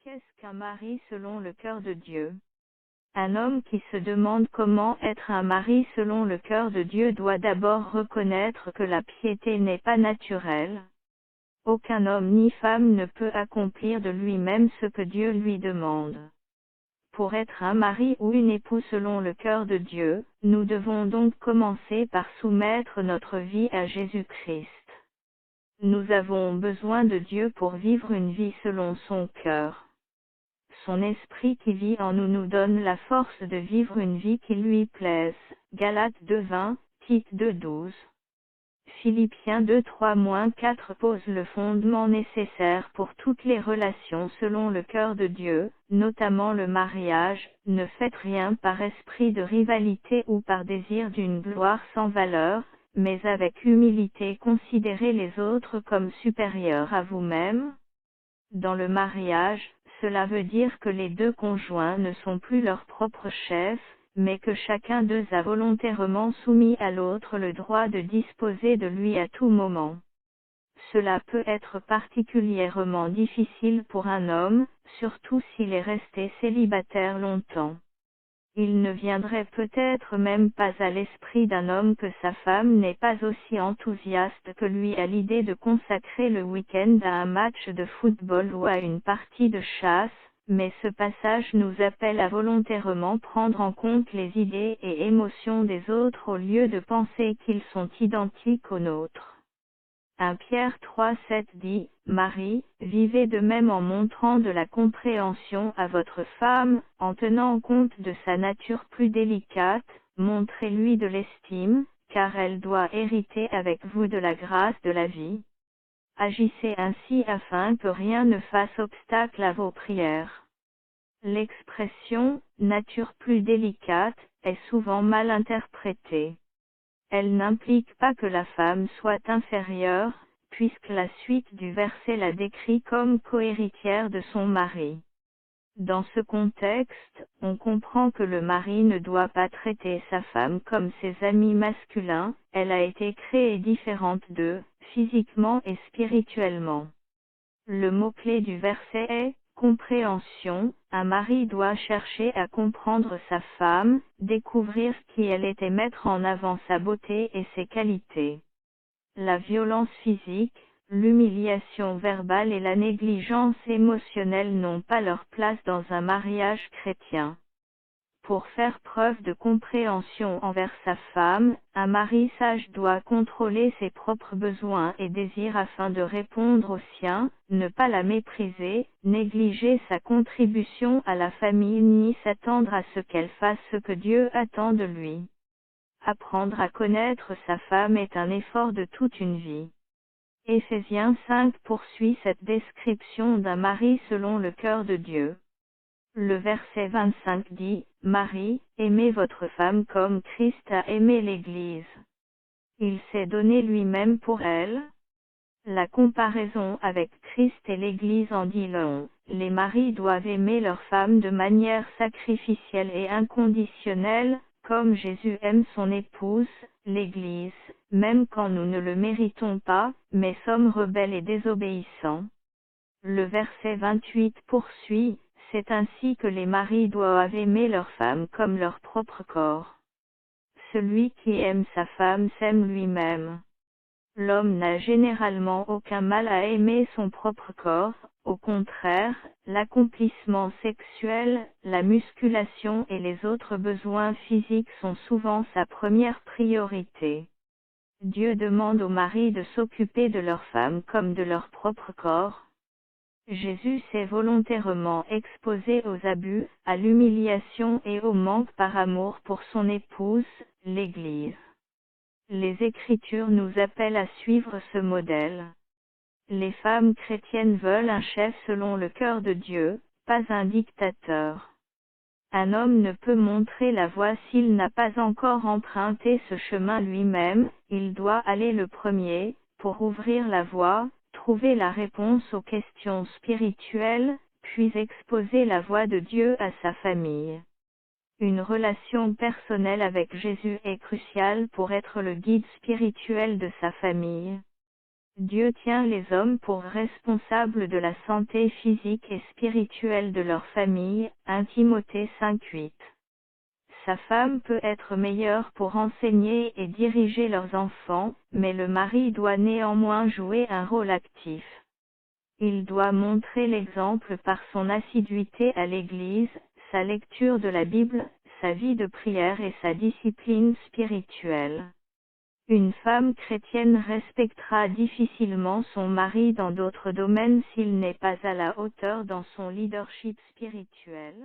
Qu'est-ce qu'un mari selon le cœur de Dieu? Un homme qui se demande comment être un mari selon le cœur de Dieu doit d'abord reconnaître que la piété n'est pas naturelle. Aucun homme ni femme ne peut accomplir de lui-même ce que Dieu lui demande. Pour être un mari ou une épouse selon le cœur de Dieu, nous devons donc commencer par soumettre notre vie à Jésus-Christ. Nous avons besoin de Dieu pour vivre une vie selon son cœur. Son esprit qui vit en nous nous donne la force de vivre une vie qui lui plaise. Galates 2:20, Tite 2:12. Philippiens 2:3-4 pose le fondement nécessaire pour toutes les relations selon le cœur de Dieu, notamment le mariage. Ne faites rien par esprit de rivalité ou par désir d'une gloire sans valeur, mais avec humilité considérez les autres comme supérieurs à vous-même. Dans le mariage, cela veut dire que les deux conjoints ne sont plus leurs propres chefs, mais que chacun d'eux a volontairement soumis à l'autre le droit de disposer de lui à tout moment. Cela peut être particulièrement difficile pour un homme, surtout s'il est resté célibataire longtemps. Il ne viendrait peut-être même pas à l'esprit d'un homme que sa femme n'est pas aussi enthousiaste que lui à l'idée de consacrer le week-end à un match de football ou à une partie de chasse, mais ce passage nous appelle à volontairement prendre en compte les idées et émotions des autres au lieu de penser qu'ils sont identiques aux nôtres. 1 Pierre 3:7 dit, « Marie, vivez de même en montrant de la compréhension à votre femme, en tenant compte de sa nature plus délicate, montrez-lui de l'estime, car elle doit hériter avec vous de la grâce de la vie. Agissez ainsi afin que rien ne fasse obstacle à vos prières. » L'expression « nature plus délicate » est souvent mal interprétée. Elle n'implique pas que la femme soit inférieure, puisque la suite du verset la décrit comme cohéritière de son mari. Dans ce contexte, on comprend que le mari ne doit pas traiter sa femme comme ses amis masculins, elle a été créée différente d'eux, physiquement et spirituellement. Le mot-clé du verset est compréhension. Un mari doit chercher à comprendre sa femme, découvrir qui elle est et mettre en avant sa beauté et ses qualités. La violence physique, l'humiliation verbale et la négligence émotionnelle n'ont pas leur place dans un mariage chrétien. Pour faire preuve de compréhension envers sa femme, un mari sage doit contrôler ses propres besoins et désirs afin de répondre aux siens, ne pas la mépriser, négliger sa contribution à la famille ni s'attendre à ce qu'elle fasse ce que Dieu attend de lui. Apprendre à connaître sa femme est un effort de toute une vie. Éphésiens 5 poursuit cette description d'un mari selon le cœur de Dieu. Le verset 25 dit, « Marie, aimez votre femme comme Christ a aimé l'Église. Il s'est donné lui-même pour elle. » La comparaison avec Christ et l'Église en dit long. Les maris doivent aimer leur femme de manière sacrificielle et inconditionnelle, comme Jésus aime son épouse, l'Église, même quand nous ne le méritons pas, mais sommes rebelles et désobéissants. Le verset 28 poursuit, « C'est ainsi que les maris doivent aimer leur femme comme leur propre corps. Celui qui aime sa femme s'aime lui-même. » L'homme n'a généralement aucun mal à aimer son propre corps, au contraire, l'accomplissement sexuel, la musculation et les autres besoins physiques sont souvent sa première priorité. Dieu demande aux maris de s'occuper de leur femme comme de leur propre corps. Jésus s'est volontairement exposé aux abus, à l'humiliation et au manque par amour pour son épouse, l'Église. Les Écritures nous appellent à suivre ce modèle. Les femmes chrétiennes veulent un chef selon le cœur de Dieu, pas un dictateur. Un homme ne peut montrer la voie s'il n'a pas encore emprunté ce chemin lui-même, il doit aller le premier, pour ouvrir la voie, trouver la réponse aux questions spirituelles, puis exposer la voie de Dieu à sa famille. Une relation personnelle avec Jésus est cruciale pour être le guide spirituel de sa famille. Dieu tient les hommes pour responsables de la santé physique et spirituelle de leur famille, 1 Timothée 5:8. Sa femme peut être meilleure pour enseigner et diriger leurs enfants, mais le mari doit néanmoins jouer un rôle actif. Il doit montrer l'exemple par son assiduité à l'Église, sa lecture de la Bible, sa vie de prière et sa discipline spirituelle. Une femme chrétienne respectera difficilement son mari dans d'autres domaines s'il n'est pas à la hauteur dans son leadership spirituel.